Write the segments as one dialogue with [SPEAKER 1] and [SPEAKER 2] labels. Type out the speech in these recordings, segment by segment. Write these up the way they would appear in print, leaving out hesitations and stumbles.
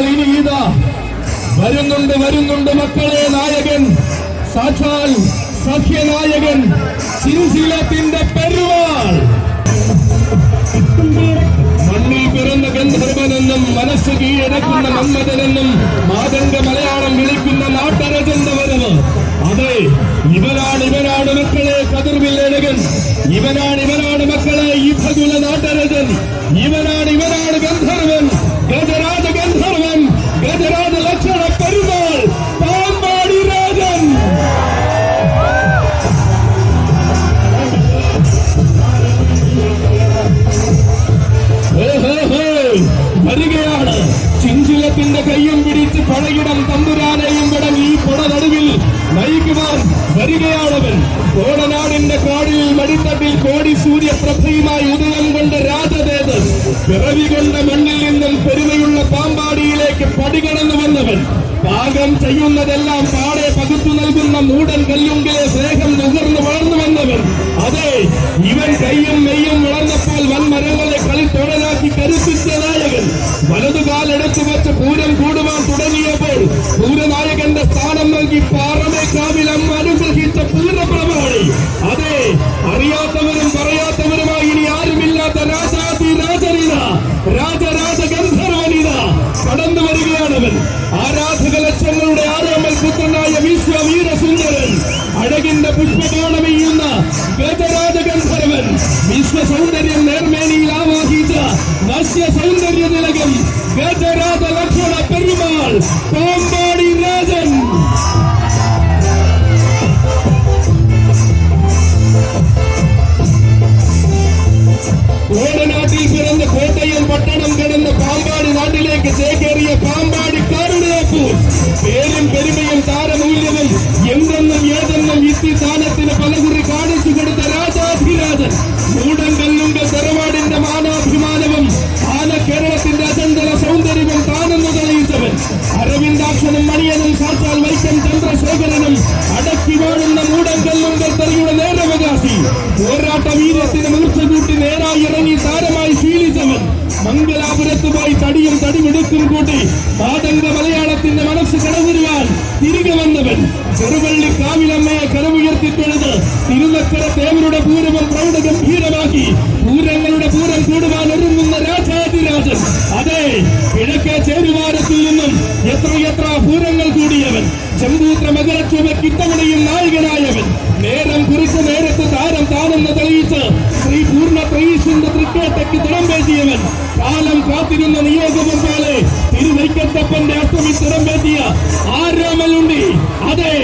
[SPEAKER 1] എന്നാൽ ഇനി ഇതാ വരുന്നുണ്ട് മക്കളെ നായകൻ, സാക്ഷാൽ സഖ്യനായകൻ, ചിഞ്ചിലത്തിന്റെ പെരുമാൾ. മണ്ണിൽ പിറന്ന ഗന്ധർവനെന്നും മനസ്സ് കീഴടക്കുന്ന മന്മഥനെന്നും മാതംഗ മലയാളം വിളിക്കുന്ന നാട്ടരജന്റെ വരവ്. അതെ, ഇവനാണ് മക്കളെ കതിർവില്ലഴകൻ, ഇവനാണ് മക്കളെ ഈ ഭഗുല നാട്ടരജൻ, ഇവനാണ് ഗന്ധർവൻ, ഗജരാജ ഗന്ധർവൻ, ഗജരാജ ലക്ഷണ പെരുമാൾ, പാമ്പാടി രാജൻ. വരികയാണ് ചിഞ്ചിലത്തിന്റെ കയ്യും പിടിച്ച് പടയിടം തമ്പുരാനെയും വിടങ്ങി പുഴ നടുവിൽ നയിക്കുവാൻ വരികയാണവൻ. കോടനാടിന്റെ കാടിൽ മടിത്തട്ടിൽ കോടി സൂര്യപ്രഭയുമായി ഉദയം കൊണ്ട് രാജതേജസ് പിറവി കൊണ്ട മണ്ണിൽ നിന്നും പെരുമയുള്ള പാമ്പാടിയിലേക്ക് പടികടന്നു വന്നവൻ. പാകം ചെയ്യുന്നതെല്ലാം പാടെ പകുത്തു നൽകുന്ന മൂടൻ കല്ലുങ്കിലെ സ്നേഹം നുകർന്നു വളർന്നു വന്നവൻ. അതെ, ഇവൻ കയ്യും മെയ്യും വളർന്നപ്പോൾ വൻമരങ്ങളെ കളിത്തോടലാക്കി കരുത്തിച്ച നായകൻ. വലതുകാലെടുത്തു വെച്ച് പൂരം കൂടുവാൻ തുടങ്ങിയപ്പോൾ പൂരനായകന്റെ സ്ഥാനം നൽകി പാറമേക്കാവിലം അനുഗ്രഹിച്ച പൂരപ്രമാണി. അതെ, അറിയാത്തവരും പറയാത്തവരുമായി ഇനി ആരുമില്ലാത്ത രാജാതിരാജനിത, രാജരാജ ഗന്ധർവനിത കടന്നു വരികയാണവൻ. ആരാധക ലക്ഷങ്ങളുടെ ആരോമൽ പുത്രനായ വിശ്വവീരസുന്ദരൻ, അഴകിന്റെ പുഷ്പബാണമെയ്യുന്ന ഗജരാജ ഗന്ധർവൻ, വിശ്വസൗന്ദര്യം നേർമേനിയിൽ ആവാഹിച്ച വശ്യ സൗന്ദര്യ തിലകം, ഗജരാജ ലക്ഷണ പെരുമാൾ, പാമ്പാടി രാജൻ. കോടനാട്ടിൽ പിറന്ന് കോട്ടയം പട്ടണം കിടന്ന് പാമ്പാടി നാട്ടിലേക്ക് ചേക്കേറിയ പാമ്പാടിക്കാരുടെ പേരും പെരുമയും താരമൂല്യവും എന്തെന്നും ഏതെന്നും ഇത്തിസ്ഥാനത്തിന് പലകുറി കാണിച്ചു കൊടുത്ത രാജാധിരാജൻ, മൂടങ്കല്ലുങ്കൽ തറവാടിന്റെ മാനാഭിമാനവും ആന കേരളത്തിന്റെ അചഞ്ചല സൗന്ദര്യവും താനെന്ന് തെളിയിച്ചവൻ. അരവിന്ദാക്ഷനും മണിയനും സാക്ഷാൽ വൈക്കം ചന്ദ്രശേഖരനും അടക്കി വാഴുന്ന മൂടങ്കല്ലുങ്കൽ തറിയുടെ നേരവകാശി, പോരാട്ട വീര്യത്തിന് മൂർച്ച കൂട്ടി നേരായി ഇറങ്ങി താരമായി ശീലിച്ചവൻ. മംഗലാപുരത്ത് പോയി തടിയും തടിമെടുക്കും കൂട്ടി മാതംഗ മലയാളത്തിന്റെ മനസ്സ് കടന്നിരുവാൻ തിരികെ വന്നവൻ. ചെറുവള്ളി കാവിലമ്മയെ കരമുയർത്തി തൊഴുത് തിരുനക്കര ദേവരുടെ പൂരവും പ്രൗഢഗംഭീരമാക്കി പൂരങ്ങളുടെ പൂരം കൂടുവാൻ ഒരുങ്ങുന്ന രാജാതിരാജൻ. അതെ, കിഴക്കേ ചേരുവാരത്തിൽ നിന്നും എത്ര പൂരങ്ങൾ കൂടിയവൻ. ചെമ്പൂത്ര മകരച്ചുവയ്ക്ക് ഇത്തവണയും നായകനായവൻ. നേരം കുറിച്ച നേരത്ത് താരം താനെന്ന് തെളിയിച്ച് ശ്രീ പൂർണ്ണ ത്രയീശന്റെ തൃക്കേട്ടയ്ക്ക് തിടമ്പേറ്റിയവൻ. കാലം കാത്തിരുന്ന നിയോഗവും പോലെ തിരുവൈക്കത്തപ്പന്റെ അഷ്ടമി തിടമ്പേറ്റിയ ആരാമലുണ്ടി. അതെ,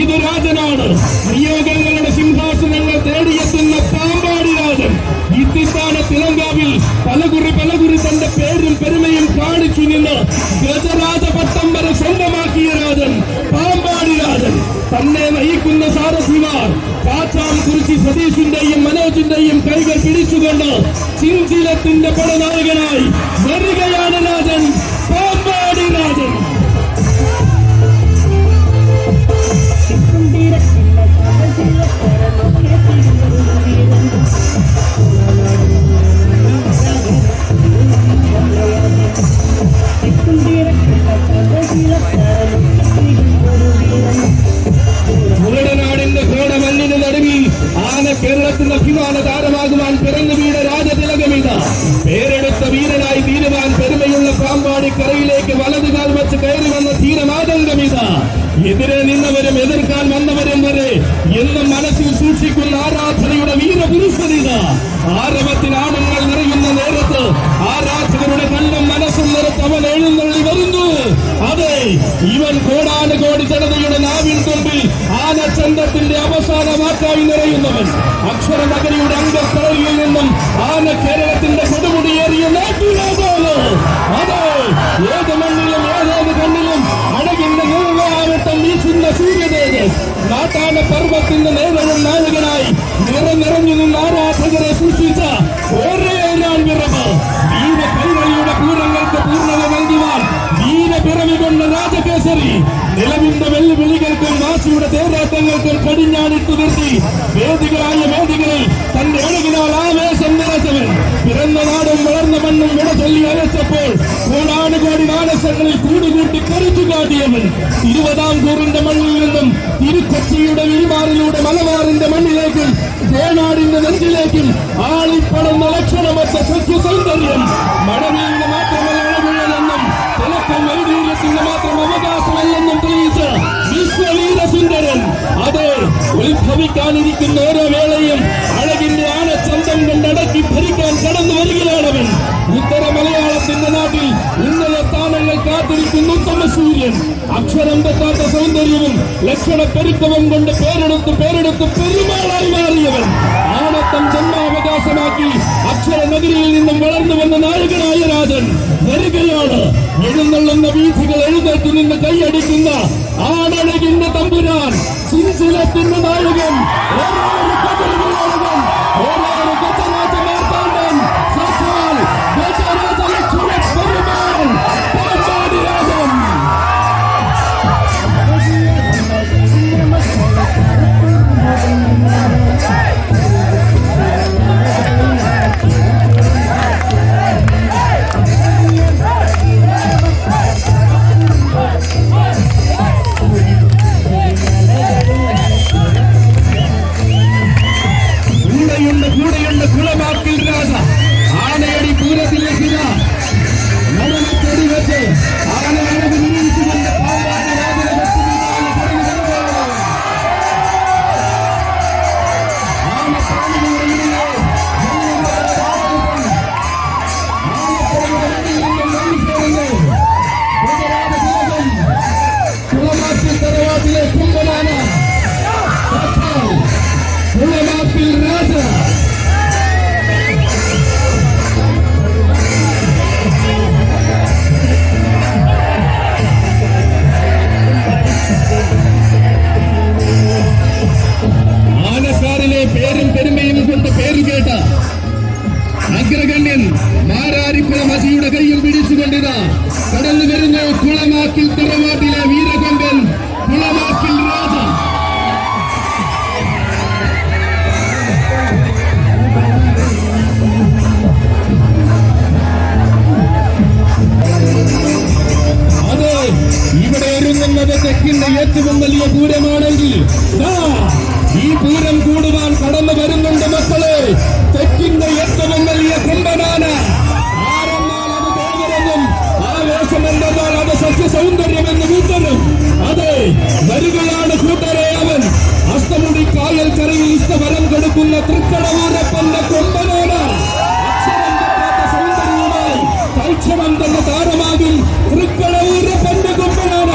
[SPEAKER 1] ഇത് രാജനാണ്. നിയോഗങ്ങളുടെ സിംഹാസനങ്ങൾ തേടിയെത്തുന്ന പാമ്പാടി രാജൻ. ഇത്തിസ്ഥാന തിലങ്കാവിൽ പലകുറി തന്റെ പേരും പെരുമയും കാണിച്ചു നിന്ന് ഗജരാജ പട്ടം വരെ സ്വന്തമാക്കിയ രാജൻ, പാമ്പാടി രാജൻ. തന്നെ നയിക്കുന്ന സാരഥിമാർ കാച്ചാം കുറിച്ചി സതീഷിന്റെയും മനോജിന്റെയും കൈകൾ പിടിച്ചുകൊണ്ട് ചിഞ്ചിലത്തിന്റെ പടനായകനായി വരികയാണ് രാജൻ, പാമ്പാടി രാജൻ. മുരടനാടിന്റെ ഘോടമല്ലിന് നടുവിൽ ആന കേരളത്തിന്റെ അഭിമാന താരമാകുവാൻ പിറന്നു വീണ രാജതിലകമിത. പേരെടുത്ത വീരനായി തീരുവാൻ പെരുമയുള്ള പാമ്പാടിക്കരയിലേക്ക് വലതുകാൽ വെച്ച് കയറി വന്ന ധീരമാതംഗമിത. എതിരെ നിന്നവരും എതിർക്കാൻ വന്നവരും വരെ എന്നും മനസ്സിൽ സൂക്ഷിക്കുന്ന ആരാധനയുടെ വീരപുരുഷനിത. ആരവത്തിനാണുങ്ങൾ നിറയുന്ന നേരത്ത് ആരാധകരുടെ കണ്ണും മനസ്സും നിറത്ത് അവൻ എഴുന്നള്ളി വരുന്നു. അതെ, ഇവൻ കോടാനുകോടി ജനതയുടെ നാവിൻ തുമ്പിൽ ആനച്ചന്തത്തിന്റെ അവസാന വാക്കായി നിറയുന്നവൻ. അക്ഷരനഗരിയുടെ അംഗക്കടലിൽ നിന്നും ആന കേരളത്തിന്റെ കൊടുമുടിയേറിയ നാട്ടുരാജാവ്. അതെ, ഏത് മണ്ണിലും ഏതേത് കണ്ണിലും അഴകിന്റെ നിർവാഹം വീശുന്ന സൂര്യതേജസ്. നാട്ടാന പർവ്വത്തിന്റെ നേതൃത്വം നായകനായി നിറഞ്ഞു നിന്ന് ആരാധകരെ സൃഷ്ടിച്ച ഒരേ വിറവ്. വീര കൈകളിയുടെ പൂരങ്ങൾക്ക് പൂർണ്ണത നൽകുവാൻ വീരപിറവി കൊണ്ട രാജകേസരി. നിലവിന്റെ വെല്ലുവിളികൾക്കും വാശിയുടെ തേരാട്ടങ്ങൾക്കും കടിഞ്ഞാണിട്ടു നിർത്തി വേദികളിൽ തന്റെ അഴകിനാൽ ആവേശം നിറച്ചവൻ. പിറന്ന നാടും വളർന്ന മണ്ണും വിട ചൊല്ലി അയച്ചപ്പോൾ കോടാനുകോടി പ്രദേശങ്ങളിൽ കൂടുകൂട്ടി കരുത്തു കാട്ടിയവൻ. തിരുവിതാംകൂറിന്റെ മണ്ണിൽ നിന്നും തിരുക്കൊച്ചിയുടെ വിരിമാറിലൂടെ മലബാറിന്റെ മണ്ണിലേക്കും വേണാടിന്റെ നെഞ്ചിലേക്കും ആളിപ്പടർന്ന ലക്ഷണമൊത്ത സൗന്ദര്യം മഴവീഴുന്ന മാത്രമല്ല അഴകുള്ളതെന്നും തിളക്കം വൈഡൂര്യത്തിന്റെ മാത്രം അവകാശമല്ലെന്നും തെളിയിച്ച വിശ്വവീരസുന്ദരൻ. അതെ, ഉത്ഭവിക്കാനിരിക്കുന്ന ഓരോ വേളയും അഴകിന്റെ ആനച്ചന്തം കൊണ്ടടക്കി ഭരിക്കാൻ കടന്നു വരികയാണവൻ. ഉത്തര മലയാളത്തിന്റെ നാട്ടിൽ ഉന്നത സ്ഥാനങ്ങൾ കാത്തിരിക്കുന്ന ഉത്തമ സൂര്യൻ. അക്ഷരം തെറ്റാത്ത സൗന്ദര്യവും ലക്ഷണപ്പെരുക്കവും കൊണ്ട് പേരെടുത്ത് പെരുമാളായി മാറിയവൻ. ആണത്തം ജന്മാവകാശമാക്കി അക്ഷര നഗരിയിൽ നിന്നും വളർന്നു വന്ന നായകനായ രാജൻ വരികയാണ്. എഴുന്നള്ളുന്ന വീഥികൾ എഴുന്നേറ്റ് നിന്ന് കൈയടിക്കുന്ന ആണഴകിന്റെ തമ്പുരാൻ, ചിഞ്ചിലത്തിന്റെ നായകൻ, ഓരോ ഗജരാജമാർത്താണ്ഡൻ, സാക്ഷാൽ ഗജരാജ ലക്ഷ്മണ പെരുമാൾ പാമ്പാടി രാജൻ. കൂടെയുണ്ട് കുളമാക്കിൽ രാജ. ആനയടി പൂരത്തിലേക്ക് നരമച്ചടി വെച്ച് ആനയടി നിരീക്ഷിച്ചുകൊണ്ട് പാമ്പാടി രാജനെ കുളമാക്കിൽ തറവാട്ടിലെ കുമ്പനാന കുളമാക്കിൽ രാജ. ആനക്കാരിലെ പേരും പെരുമയും കൊണ്ട് പേരുകേട്ട അഗ്രഗണ്യൻ മാരാരിക്കുളം അജിയുടെ കൈയും പിടിച്ചുകൊണ്ടിതാ കടന്നു വരുന്നു കുളമാക്കിൽ തറവാട്ടിലെ വീരകൊമ്പൻ കുളമാക്കിൽ രാജ. അതെ, ഇവിടെ ഒരുങ്ങുന്നത് തെക്കിന്റെ ഏറ്റവും വലിയ പൂരമാണെങ്കിൽ ഈ പൂരം കൂടുവാൻ കടന്നു വരുന്നുണ്ട് മക്കളെ. തെക്കിന്റെ ഏറ്റവും വലിയ കുംഭനാന. ആരെന്നാൽ അത് ദേവരെന്നും ആവേശമെന്തെന്നാൽ അത് സസ്യസൗന്ദര്യമെന്നും ഉത്തരം. അതെ, വരികയാണ് കൂട്ടരെ അവൻ. അഷ്ടമുടി കായൽ കരയിൽ ഇഷ്ടവരം കൊടുക്കുന്ന തൃക്കടവൂരപ്പന്റെ കുംഭനാന. അക്ഷരം തെറ്റാത്ത സൗന്ദര്യവുമായി തൽക്ഷണം തന്നെ താരമാകും തൃക്കടവൂരപ്പന്റെ കുംഭനാന.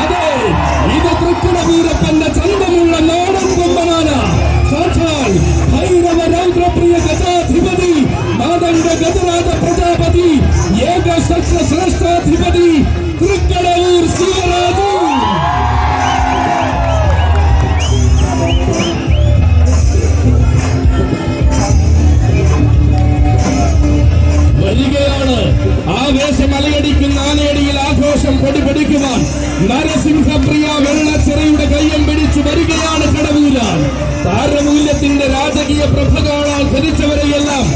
[SPEAKER 1] അതെ, ഇത് തൃക്കടവൂരപ്പന്റെ ചന്തമുള്ള നാടൻ കുംഭനാന. സാക്ഷാൽ ഭൈരവരൗദ്രപ്രിയ ഗജാധിപതി, മാതംഗ ഗജരാജ പ്രജാപതി, ഏക ശ്രേഷ്ഠാധിപതി തൃക്കടവൂർ ശിവരാജു. വരികയാണ് ആവേശം അലയടിക്കുന്ന ആനയടിയിൽ ആഘോഷം പൊടിപൊടിക്കുവാൻ നരസിംഹപ്രിയ വെള്ളച്ചിറയുടെ കയ്യം പിടിച്ചു വരികയാണ് കടവൂരാൻ. താരമൂല്യത്തിന്റെ രാജകീയ പ്രഭ കാണാൻ ധരിച്ചവരെയെല്ലാം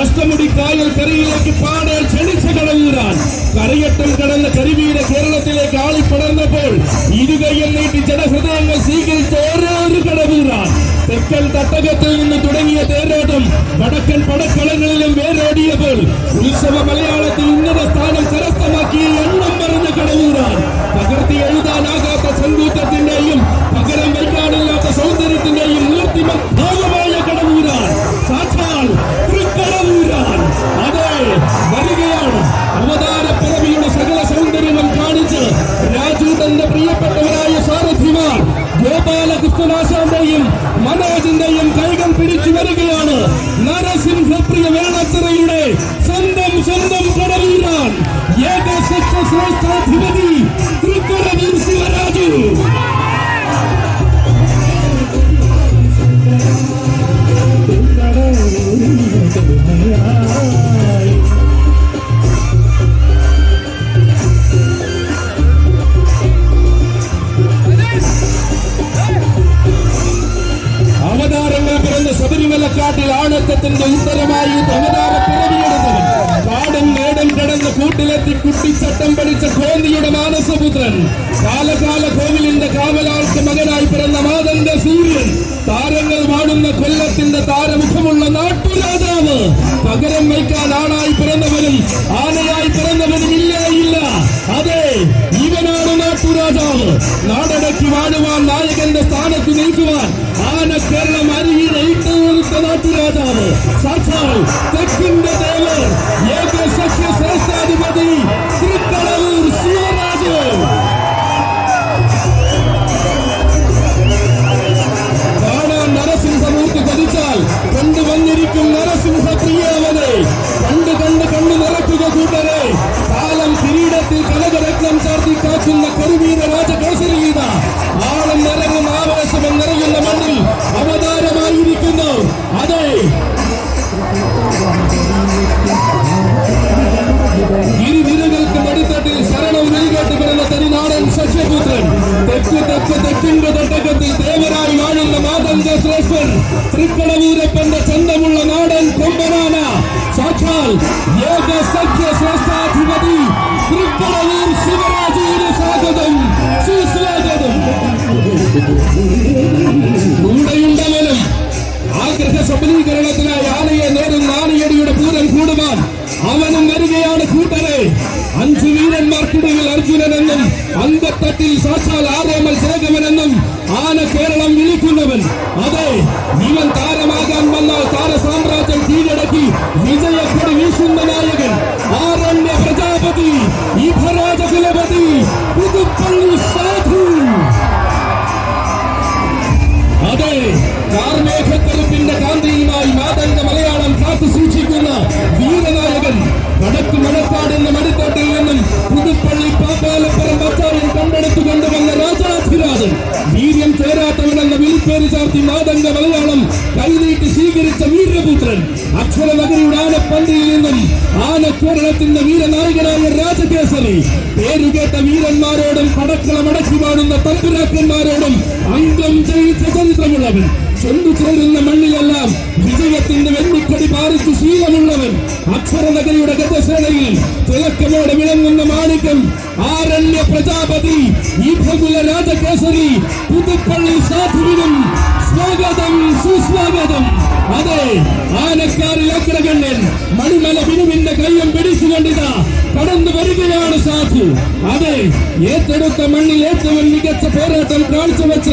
[SPEAKER 1] അഷ്ടമുടി കായൽ കരയിലേക്ക് പാടെ ക്ഷണിച്ച കടവൂരാൻ. കരയറ്റം കടന്ന കരിവീര കേരളത്തിലേക്ക് ആളിപ്പടർന്നപ്പോൾ ഇരുകൈയും നീട്ടി ജനഹൃദയങ്ങൾ സ്വീകരിച്ച ഓരോരു കടവൂരാൻ. തെക്കൻ തട്ടകത്തിൽ നിന്ന് തുടങ്ങിയ തേരോട്ടം വടക്കൻ പടക്കളങ്ങളിലും വേരോടിയപ്പോൾ ഉത്സവ മലയാളത്തിൽ ഉന്നത സ്ഥാനം കരസ്ഥമാക്കിയ എണ്ണം പറഞ്ഞ കടവൂരാൻ. പകർത്തി എഴുതാനാകാത്ത സങ്കൂറ്റത്തിന്റെയും പകരം വയ്ക്കാനില്ലാത്ത സൗന്ദര്യത്തിന്റെയും മൂർത്തിമദ്ഭാവമായ കടവൂരാൻ. സാക്ഷാൽ തൃക്കടവൂരാൻ. അതെ, വരികയാണ് അവതാരപ്പിറവിയുടെ സകല സൗന്ദര്യവും കാണിച്ച് രാജൂതന്റെ പ്രിയപ്പെട്ടവരായ സാരഥിമാർ ഗോപാലകൃഷ്ണനാശാന്റെയും മനോജിന്റെയും കൈകൾ പിടിച്ചു വരികയാണ്. നരസിംഹപ്രിയ വെള്ളച്ചിറയുടെ സ്വന്തം കടവൂർ കൂട്ടിലെത്തി കുട്ടിച്ചട്ടം പഠിച്ച കോന്നിയുടെ മാനസപുത്രൻ, കാലകാല കോവിലിന്റെ കാവലാൾക്ക് മകനായി പിറന്ന മാതന്റെ സൂര്യൻ, താരങ്ങൾ വാടുന്ന കൊല്ലത്തിന്റെ താരമുഖമുള്ള നാട്ടുരാജാവ്, പകരം വയ്ക്കാൻ ആണായി പിറന്നവനും ആനയായി പിറന്നവനും ഇല്ല. അതെ, ഇവനാണ് നാട്ടുരാജാവ്. നാടടക്കി വാഴുവാൻ നായകന്റെ സ്ഥാനത്ത് നിൽക്കുവാൻ ആന കേരളം അരിയുടെ ഇട്ടുകൊടുത്ത നാട്ടുരാജാവ്, സാക്ഷാൽ തെക്കിന്റെ ദേവർ, ഏക സഖ്യ ശ്രേഷ്ഠാധിപതി തൃക്കളവൂർ ശിവരാജ്. കാണാൻ നരസിംഹമൂർത്തി കൊതിച്ചാൽ കൊണ്ടുവന്നിരിക്കും നരസിംഹ പ്രിയവനെ. കണ്ടു നിറക്കുക കൂട്ടരെ. കാലം കിരീടത്തിൽ കനകരത്നം ചാർത്തി കാക്കുന്ന കരുവീര രാജകേസരീത ആളം നിറങ്ങുന്ന ആവേശം നിറയുന്ന മണ്ണിൽ അവതാരമായിരിക്കുന്നു. അതെ, ഇരുവിരകൾക്ക് മടിത്തട്ടിൽ ശരണം നൽകേട്ട് പിറന്ന തനിനാടൻ സഖ്യപുത്രൻ, തെക്കിന്റെ തട്ടകത്തിൽ ദേവരായി വാഴുന്ന മാതന്റെ ശ്രേഷ്ഠൻ, തൃക്കളവൂരപ്പന്റെ ചന്തമുള്ള നാടൻ കൊമ്പനാന, സാക്ഷാൽ ഏക സഖ്യ ശ്രേഷ്ഠാധിപതി തൃക്കളവൂർ ശിവരാജിയുടെ സ്വാഗതം, സുസ്വാഗതം. കൂടെയുണ്ടവനും ആഗ്രഹ സബലീകരണത്തിനായി ആനയെ നേരുന്ന ആനയടിയുടെ പൂരം കൂടുവാൻ അവനും വരികയാണ് കൂട്ടരെ. 5 വീരന്മാർക്കിടയിൽ അർജുനനെന്നും അന്തത്തട്ടിൽ സാക്ഷാൽ ആരോമൽ ചേകവനെന്നും ആന കേരളം വിളിക്കുന്നവൻ. അതെ, ഇവൻ താരമാകാൻ വന്നാൽ താരസാമ്രാജ്യം കീഴടക്കി വിജയക്കൊടി വീശുന്ന നായകൻ, ആരണ്യ പ്രജാപതി, ഇഭരാജകുലപതി, പുതുപ്പള്ളി സാധു. അതെ, കാർമേഘക്കറുപ്പിന്റെ കാന്തിയുമായി മാതംഗ മലയാളം കാത്തു സൂക്ഷിക്കുന്ന വീരനായകൻ, വടക്ക് മണക്കാടുന്ന മടിത്തോട്ടിൽ നിന്നും പുതുപ്പള്ളി പാപ്പാലപ്പുറം ബച്ചാരൻ കണ്ടെടുത്തു കൊണ്ടുവന്ന രാജാധിരാജൻ, വീര്യം ചേരാത്തവനെന്ന വിളിപ്പേര് ചാർത്തി മാതംഗ മലയാളം കൈനീട്ടി സ്വീകരിച്ച വീരപുത്രൻ, അക്ഷരനഗരിയുടെ ആനപ്പന്തിയിൽ നിന്നും ആന കേരളത്തിന്റെ വീരനായകനായ രാജകേസരി, പേരുകേട്ട വീരന്മാരോടും പടക്കളമടക്കി വാടുന്ന തമ്പുരാക്കന്മാരോടും അംഗം ജയിച്ച ചരിത്രമുള്ളവൻ, ചെന്നുചേരുന്ന മണ്ണിലെല്ലാം വിജയത്തിന്റെ വെണ്ണിക്കൊടി പാറിച്ചു ശീലമുള്ളവൻ, അക്ഷരനഗരിയുടെ ഗജസേനയിൽ തിളക്കമോടെ വിളങ്ങുന്ന മാണിക്യം, ആരണ്യ പ്രജാപതി, ഈഭകുല രാജകേസരി, പുതുപ്പള്ളി സാധുവിനും സ്വാഗതം, സുസ്വാഗതം. അതെ, ആനക്കാരിൽ അഗ്രഗണ്യൻ മണിമല ബിനുവിന്റെ കയ്യം പിടിച്ചുകൊണ്ടിതാ കടന്നു വരികയാണ് സാധു. അതെ, ഏറ്റെടുത്ത മണ്ണിൽ ഏറ്റവും മികച്ച പോരാട്ടം കാഴ്ചവെച്ച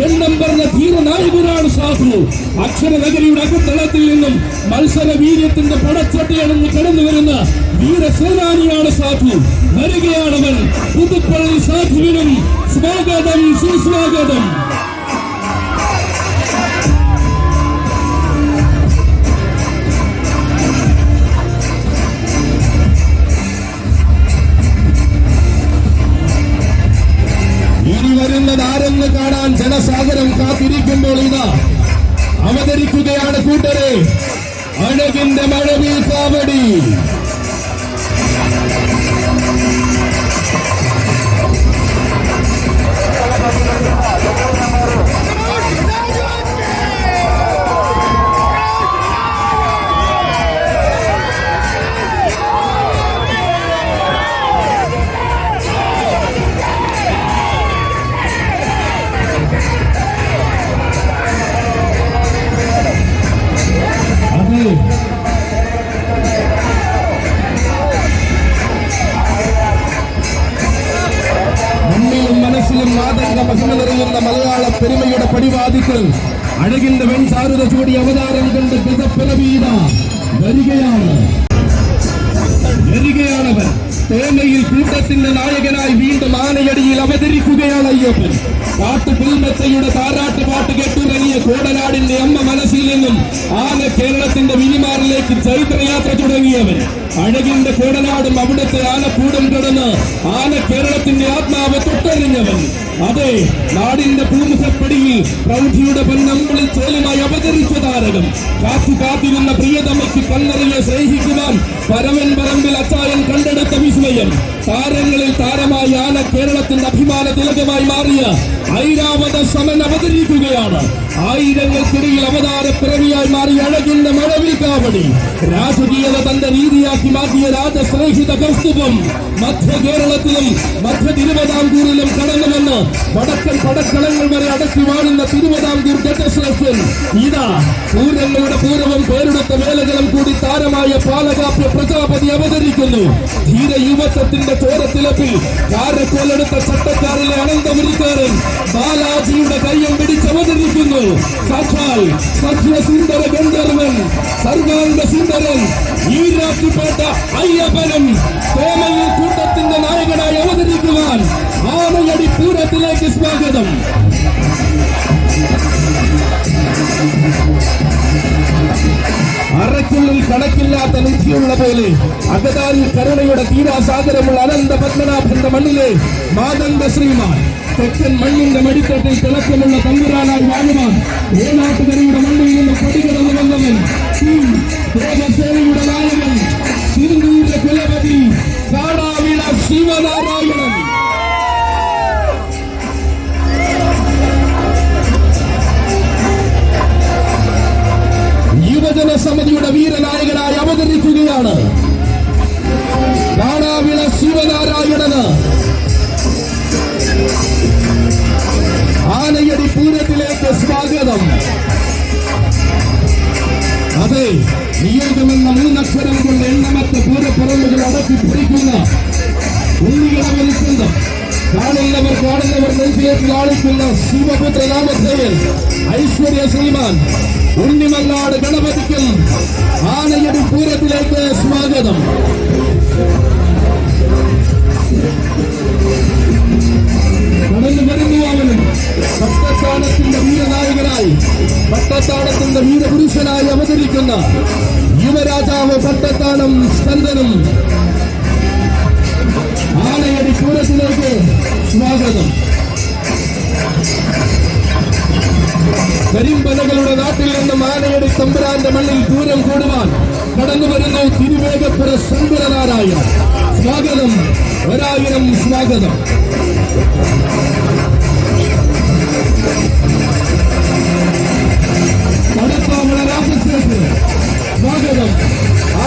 [SPEAKER 1] എണ്ണം പറഞ്ഞ ധീരനായകനാണ് സാധു. അക്ഷരനഗരിയുടെ അകത്തളത്തിൽ നിന്നും മത്സര വീര്യത്തിന്റെ പടച്ചട്ടിയണെന്ന് കടന്നു വരുന്ന വീരസേനാനിയാണ് സാധു. വരികയാണവൻ, പുതുപ്പള്ളി സാധുവിനും സ്വാഗതം, സുസ്വാഗതം. ഇനി വരുന്നത് ആരെന്ന് കാണാൻ ജനസാഗരം കാത്തിരിക്കുമ്പോൾ ഇതാ അവതരിക്കുകയാണ് കൂട്ടരെ, അഴകിന്റെ മഴവിൽ കാവടി. മണ്ണിലും മനസ്സിലും മാതംഗ മഹിമ നിറയുന്ന മലയാള പെരുമയുടെ പടിവാദിക്കൽ അഴകിന്റെ വെൺചാരുത ചൂടി അവതാരം കൊണ്ട് ഗതപ്പിറവീത വരികയാണവൻ. തേമയിൽ കൂട്ടത്തിന്റെ നായകനായി വീണ്ടും ആനയടിയിൽ അവതരിക്കുകയാണ് അയ്യപ്പൻ. കാട്ടുപുൽമച്ചയുടെ താരാട്ട് പാട്ട് കേട്ടുറങ്ങിയ കോടനാടിന്റെ അമ്മ മനസ്സിൽ നിന്നും ആന കേരളത്തിന്റെ വിനിമാറിലേക്ക് ചരിത്രയാത്ര തുടങ്ങിയവൻ. അഴകിന്റെ കോടനാടും അവിടുത്തെ ആനക്കൂടും കിടന്ന് ആന കേരളത്തിന്റെ ആത്മാവ് തൊട്ടറിഞ്ഞവൻ. അതെ, നാടിന്റെ പൂമുഖപ്പടിയിൽ പ്രൗഢിയുടെ പൊന്നമ്പളിൽ ചേലുമായി അവതരിച്ച താരകം. കാത്തിരുന്ന പ്രിയതമയ്ക്ക് കണ്ണറിയെ സ്നേഹിക്കുവാൻ പരമൻ പറമ്പിൽ അച്ചായൻ കണ്ടെടുത്ത വിസ്മയം. താരങ്ങളിൽ താരമായി ആന കേരളത്തിന്റെ അഭിമാന തിലകമായി മാറിയ ഐരാവത സമൻ അവതരിക്കുകയാണ്. ആയിരങ്ങൾക്കിടയിൽ അവതാര പിറവിയായി മാറിയ അഴകിന്റെ മഴവിൽ കാവടി രാജകീയത തന്റെ രീതിയാക്കി മാറ്റിയ രാജസ്നേഹിത കൗസ്തുഭം മധ്യ കേരളത്തിലും മധ്യ തിരുവിതാംകൂറിലും കടന്നുവന്ന് വടക്കൻ പടക്കളങ്ങൾ വരെ അടക്കി വാഴുന്ന തിരുവിതാംകൂർ ഗജശ്രേഷ്ഠൻ ഇതാ പൂരങ്ങളുടെ പൂരവും പേരെടുത്ത വേലകളും കൂടി താരമായ പാലകാപ്യ പ്രജാപതി അവതരിക്കുന്നു. ധീര യുവത്വത്തിന്റെ ചോരത്തിലപ്പിൽ കാരക്കോലെടുത്ത ചട്ടക്കാരിലെ അനന്തപുരിക്കാരൻ ബാലാജിയുടെ കയ്യം പിടിച്ചവതരിക്കുന്നു. സാക്ഷാൽ സഖ്യസുന്ദര ഗന്ധർവൻ സർവാംഗ സുന്ദരൻ ഈരാറ്റുപേട്ട അയ്യപ്പനും കോമയിൽ കൂട്ടത്തിന്റെ നായകനായി അവതരിക്കുവാൻ ആനയടി പൂരത്തിലേക്ക് സ്വാഗതം. അറയ്ക്കുള്ളിൽ കണക്കില്ലാത്ത നിധിയുള്ള പോലെ അകതാരിൽ കരുണയുടെ തീരാസാഗരമുള്ള അനന്ത പത്മനാഭന്റെ മണ്ണിലെ മാതംഗ ശ്രീമാൻ തെക്കൻ മണ്ണിന്റെ മടിത്തട്ടിൽ തിളക്കമുള്ള തമ്പുരാനായി വാഴുവാൻ ഏനാട്ടുകരയുടെ മണ്ണിൽ നിന്ന് പടികടന്നു വന്നവൻ ദേവസേനയുടെ നായകൻ സിന്ധൂര കുലപതി കാടാവിള ശിവനാരായണൻ. യുവജന സമിതിയുടെ വീരനായകനായി അവതരിക്കുകയാണ് കാടാവിള ശിവനാരായണന്. ആനയടി പൂരത്തിലേക്ക് സ്വാഗതം. അതെ, നിയോഗമെന്ന മൂന്നക്ഷരം കൊണ്ട് എണ്ണമറ്റ പൂരപ്പുറമുകൾ അടക്കി പിടിക്കുന്ന ഉണ്ണികളവരിക്കുന്നത് കാണുന്നവർ നെഞ്ചിലേക്ക് കാണിക്കുന്ന ശിവപുത്ര നാമധേയൻ ഐശ്വര്യ ശ്രീമാൻ ഉണ്ണിമല്ലാട് ഗണപതിക്കും ആനയടി പൂരത്തിലേക്ക് സ്വാഗതം. കടന്നു വരുന്നു അവനും പട്ടത്താടത്തിന്റെ വീരനായകനായി പട്ടത്താടത്തിന്റെ വീരപുരുഷനായി അവതരിക്കുന്ന യുവരാജാവ് പട്ടത്താടം സ്കന്ദനും ആനയടി പൂരത്തിലേക്ക് സ്വാഗതം. കരിമ്പനകളുടെ നാട്ടിൽ നിന്നും ആനയടി തമ്പുരാന്റെ മണ്ണിൽ പൂരം കൂടുവാൻ കടന്നു വരുന്നു തിരുവേഗപ്പുര ശങ്കരനാരായണ. സ്വാഗതം, 1000 സ്വാഗതം. കടത്താവള രാജശേഖരൻ സ്വാഗതം.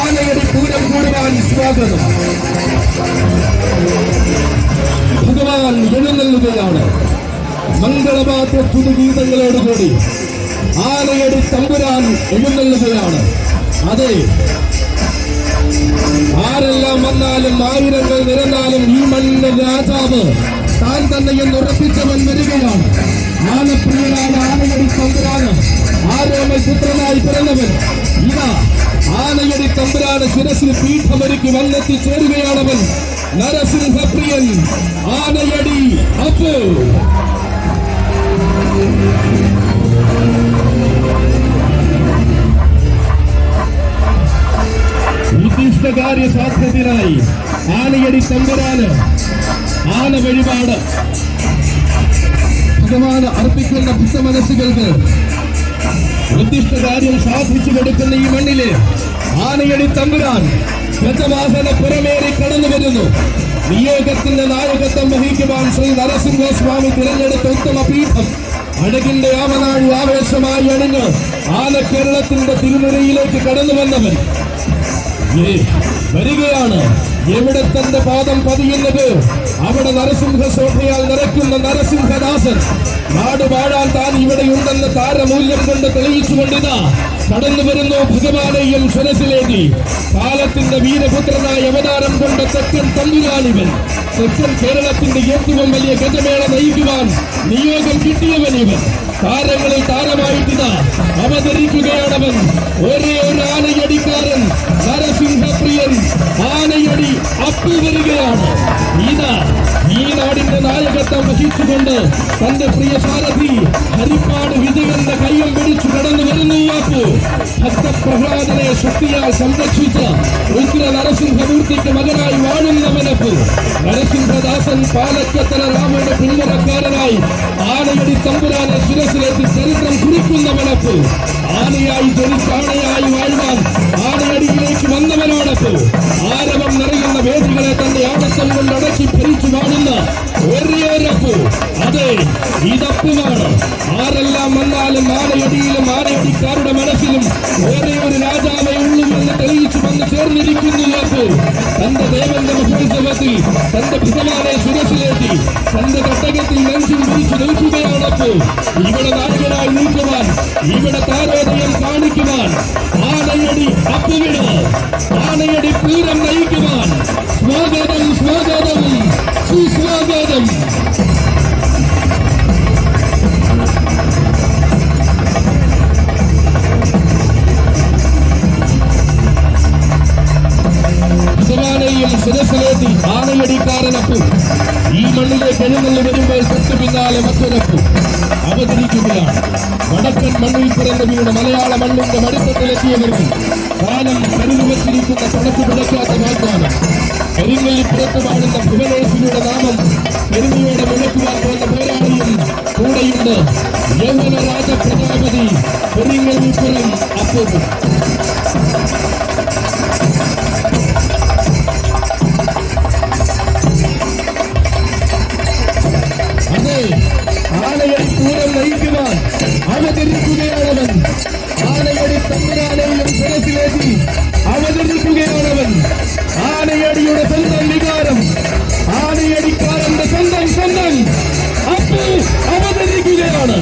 [SPEAKER 1] ആനയടി പൂരം കൂടുവാൻ സ്വാഗതം. ഭഗവാൻ എഴുന്നള്ളുകയാണ്. മംഗളവാദ്യ സ്തുതിഗീതങ്ങളോടുകൂടി ആനയടി തമ്പുരാൻ എഴുന്നള്ളുകയാണ്. അതെ, ആരെല്ലാം വന്നാലും ആയിരങ്ങൾ നിരന്നാലും ഈ മണ്ണിന്റെ രാജാവ് താൻ തന്നെ എന്ന് ഉറപ്പിച്ചവൻ വരികയാണ്. ആനപ്രിയനാണ് ആനയടി തമ്പുരാന്. ആരോമൽ പുത്രനായി പിറന്നവൻ ഇതാ ആനയടി തമ്പുരാന് ശിരസിൽ പീഠമൊരുക്കി വന്നെത്തിച്ചേരുകയാണവൻ. നരസിംഹപ്രിയൻ ആനയടി അപ്പു. ഉദ്ദിഷ്ടകാര്യ സാധ്യത്തിനായി ആനയടി തമ്പുരാന് ആന വഴിപാട് ഭഗവാന് അർപ്പിക്കുന്ന ഭക്തമനസ്സുകൾക്ക് ഉദ്ദിഷ്ടകാര്യം സാധിച്ചു കൊടുക്കുന്ന ഈ മണ്ണില് ആനയടി തമ്പുരാൻ ഗജവാഹന പുറമേറി കടന്നു വരുന്നു. നിയോഗത്തിന്റെ നായകത്വം വഹിക്കുവാൻ ശ്രീ നരസിംഹസ്വാമി തിരഞ്ഞെടുത്ത ഉത്തമ പീഠം അഴകിന്റെ ആമനാഴി ആവേശമായി അണിഞ്ഞ് ആന കേരളത്തിന്റെ തിരുമുറയിലേക്ക് കടന്നു വന്നവൻ വരികയാണ്. എവിടെ തന്റെ പാദം പതിയുന്നത് അവിടെ നരസിംഹശോഭയാൽ നിറയ്ക്കുന്ന നരസിംഹദാസൻ നാട് വാഴാൻ താൻ ഇവിടെയുണ്ടെന്ന് താരമൂല്യം കൊണ്ട് തെളിയിച്ചുകൊണ്ടിതാ കടന്നു വരുന്നു ഭഗവാനെയും ശിരസിലേറ്റി. കാലത്തിന്റെ വീരപുത്രനായ അവതാരം കൊണ്ട് തെക്കൻ തമ്പുരാനിവൻ. തെക്കൻ കേരളത്തിന്റെ ഏറ്റവും വലിയ ഗജമേള നയിക്കുവാൻ നിയോഗം കിട്ടിയവനിവൻ. താരങ്ങളിൽ താരമായിട്ടിതാ അവതരിക്കുകയാണവൻ. ഒരേ ഒരു ആനയടിക്കാരൻ നരസിംഹപ്രിയൻ ആനയടി അപ്പു വരികയാണ്. ഇതാ ഈ നാടിന്റെ നായകത്വം വഹിച്ചുകൊണ്ട് തന്റെ പ്രിയ സാരഥി ഹരിപ്പാട് വിജയന്റെ കയ്യം പിടിച്ചു കടന്നു വരുന്ന ഈ അപ്പു ഭക്തപ്രഹ്ലാദനെ ശക്തിയാൽ സംരക്ഷിച്ച ഉഗ്ര നരസിംഹമൂർത്തിക്ക് മകനായി വാഴുന്നവനപ്പു. നരസിംഹദാസൻ പാലക്കത്തല രാമയുടെ പിന്മുറക്കാരനായി ആനയടി തമ്പുരാനെ ശിരസിലേക്ക് ചരിത്രം കുറിക്കുന്നവനപ്പു. ആനയായി ജനിച്ചാണയായി വാഴുവാൻ ആനയടിയിലേക്ക് വന്നവനാണപ്പു. ആരവം നിറയുന്ന വേദികളെ തന്റെ ആടത്തം കൊണ്ട് പൊട്ടിപ്പൊരിച്ചു പാടുന്ന ഒരേയൊരപ്പ്, അതെ ഇതപ്പുമാണ്. ആരെല്ലാം വന്നാലും ആനയടിയിലും ആനയടിക്കാരുടെ മനസ്സിലും ഒരേ ഒരു രാജാവേ ഉള്ളൂ എന്ന് തെളിയിച്ചു വന്ന് ചേർന്നിരിക്കുന്നു അപ്പ്. തന്റെ ദേവന്റെ മഹോത്സവത്തിൽ തന്റെ ഭൃതമാനെ ശിരസിലേറ്റി തന്റെ തട്ടകത്തിൽ നെഞ്ചും വിരിച്ചു നിൽക്കുകയാണപ്പ്. ഇവിടെ നായകനായി നിൽക്കുവാൻ, ഇവിടെ താരോദയം കാണിക്കുവാൻ ആനയടി അപ്പുവിട്, ആനയടി പൂരം നയിക്കുവാൻ സ്വാഗതം, സ്വാഗതം, സുസ്വാഗതം. ഭഗവാനെയും ശിരസിലേറ്റി ആനയടിക്കാരനപ്പും ഈ മണ്ണിലേക്ക് എഴുന്നള്ളി വരുമ്പോൾ തൊട്ടു പിന്നാലെ മറ്റൊരപ്പും അവതരിക്കുകയാണ്. വടക്കൻ മണ്ണിൽ പിറന്നു വീണ മലയാള മണ്ണിന്റെ മടിത്തട്ടിലെത്തിയവർക്ക് കാലം കരുതി വച്ചിരിക്കുന്ന കണക്ക് പിടയ്ക്കാത്ത വാഗ്ദാനം. പെരിങ്ങല്ലിപ്പുറത്ത് പാടുന്ന ഭുവനേശ്വരിയുടെ നാമം പെരുമയോടെ വിളക്കുവാൻ പോകുന്ന പോരാളിയും കൂടെയുണ്ട്. യൗവന രാജ പ്രജാപതി പെരിങ്ങല്ലിപ്പുറം അപ്പൂപ്പൻ. അതെ, ആനയടി പൂരം നയിക്കുവാൻ അവതരിക്കുകയാണവൻ. ആനയടി തമ്പുരാനെയും ശിരസിലേറ്റി അവതരിക്കുകയാണവൻ. ആനയടിയുടെ സ്വന്തം വികാരം, ആനയടിക്കാരന്റെ സ്വന്തം അപ്പു അവതരിക്കുകയാണ്.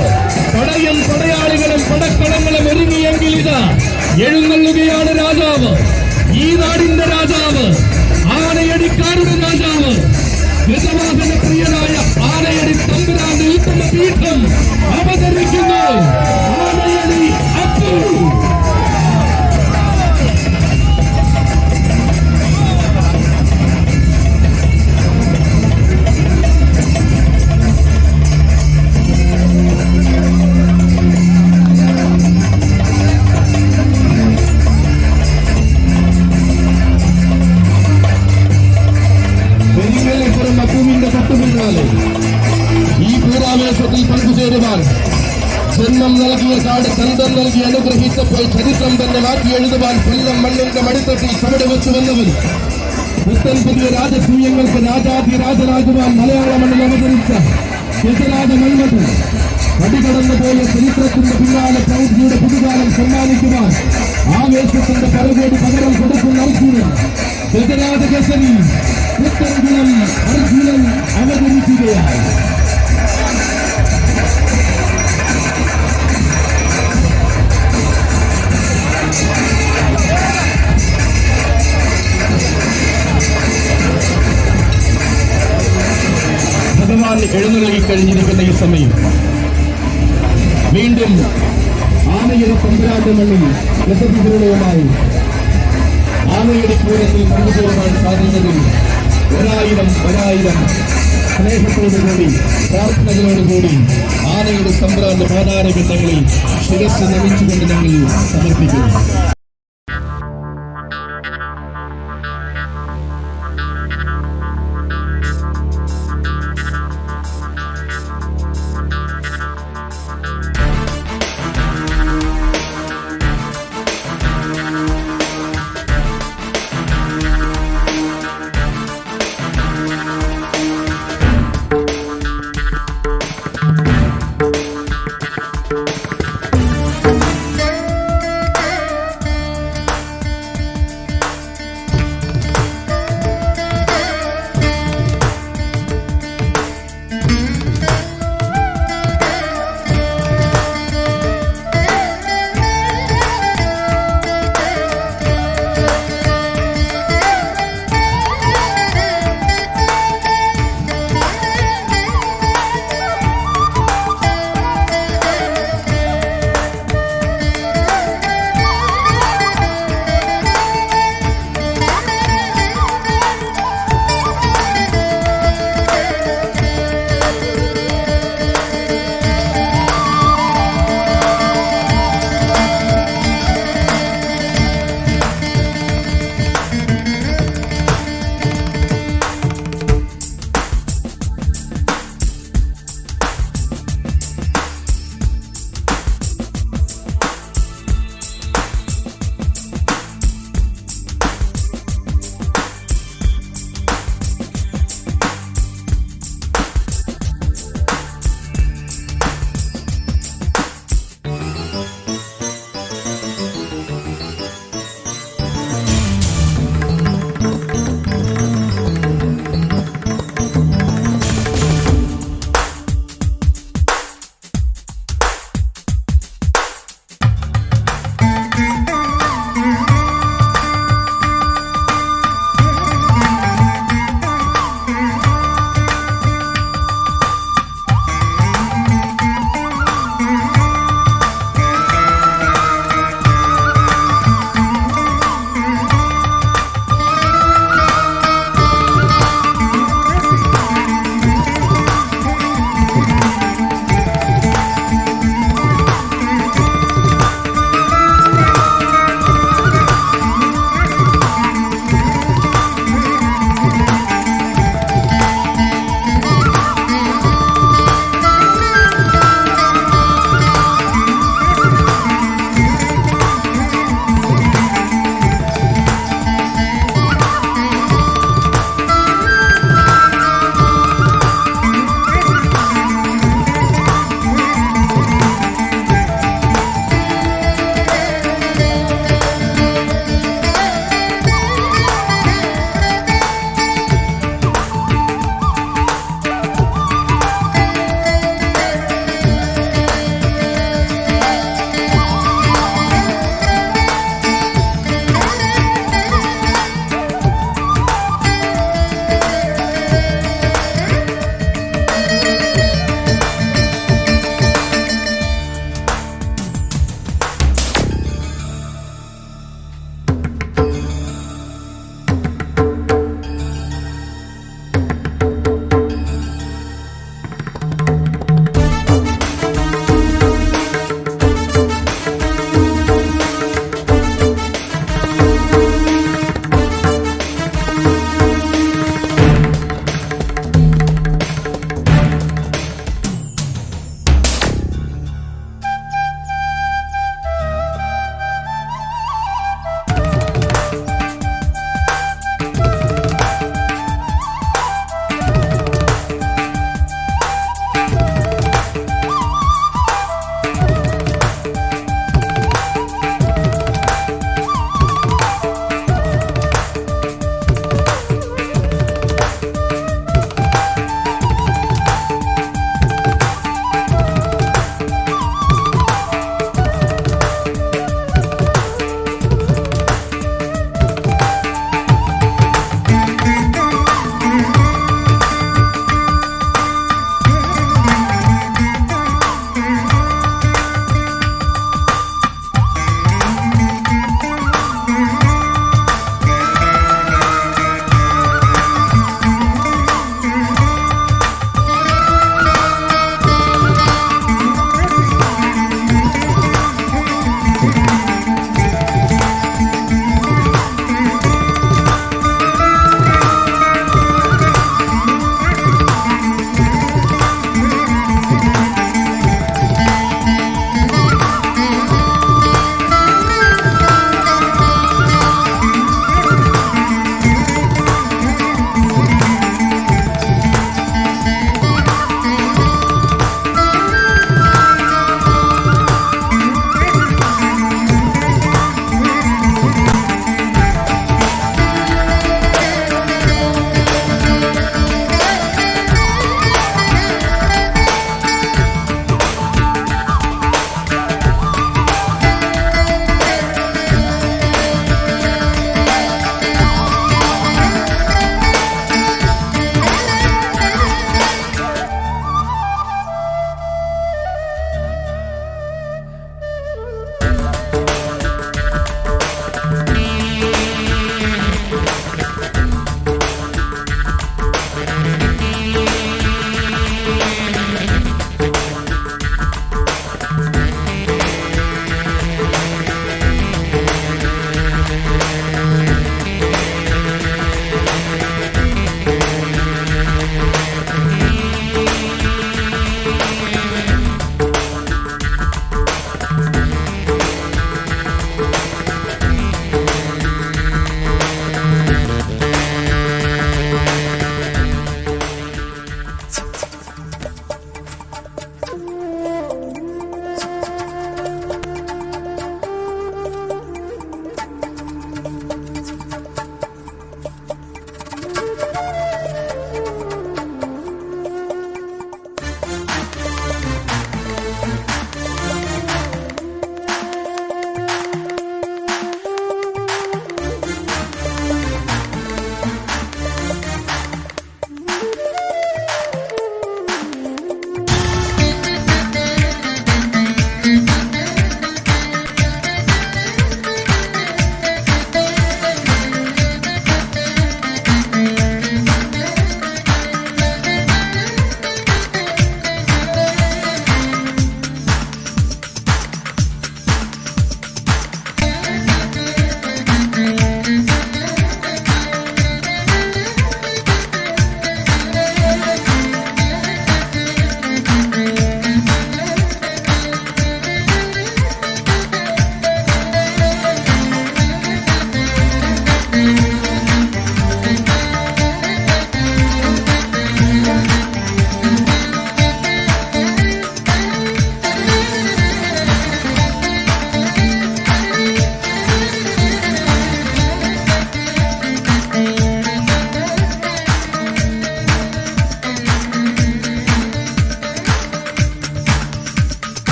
[SPEAKER 1] പടയും പടയാളികളും പടക്കളങ്ങളും ഒരുങ്ങിയെങ്കിൽ ഇതാ എഴുന്നള്ളുകയാണ് രാജാവ്, ഈ നാടിന്റെ രാജാവ്, ആനയടിക്കാരുടെ രാജാവ്, ഗജവാഹന പ്രിയനായ ആനയടി തമ്പുരാന്റെ ഉത്തമ പീഠം അവതരിക്കുന്നു. ആനയടി അപ്പു. അപ്പുവിന്റെ തൊട്ടുപിന്നാലെ ഈ പൂരാവേശത്തിൽ പങ്കുചേരുവാൻ ജന്മം നൽകിയ കാട് ചന്തം നൽകി അനുഗ്രഹിച്ചപ്പോൾ ചരിത്രം തന്നെ മാറ്റി എഴുതുവാൻ കൊല്ലം മണ്ണിന്റെ മടിത്തട്ടിൽ ചുവട് വെച്ചു വന്നവൻ, പുത്തൻ പുതിയ രാജസൂയങ്ങൾക്ക് രാജാതിരാജനാകുവാൻ മലയാള മണ്ണിൽ അവതരിച്ച ഗജരാജ മന്മഥൻ, പടികടന്നു പോയ ചരിത്രത്തിന്റെ പിന്നാലെ പ്രൗഢിയുടെ പുതുകാലം സമ്മാനിക്കുവാൻ ആവേശത്തിന്റെ പരകോടി പകരം കൊടുക്കുന്ന അർജുനൻ, ഗജരാജ കേസരി പുത്തൻകുളം അർജുനൻ അവതരിക്കുകയായി. ഭഗവാൻ എഴുന്നള്ളി കഴിഞ്ഞിരിക്കുന്ന ഈ സമയം വീണ്ടും ആനയുടെ തമ്പുരാന്റെ മണ്ണിൽ രസവിപൂർണവുമായി ആനയുടെ പൂരത്തിൽ പങ്കുചേരുവാൻ സാധിച്ചതിൽ ഒരായിരം സ്നേഹത്തോടുകൂടി പ്രാർത്ഥനകളോടുകൂടി ആനയുടെ തമ്പുരാന്റെ പാതാരഘട്ടങ്ങളിൽ ശിരസ് നമിച്ചുകൊണ്ട് ഞങ്ങൾ സമർപ്പിക്കുന്നു.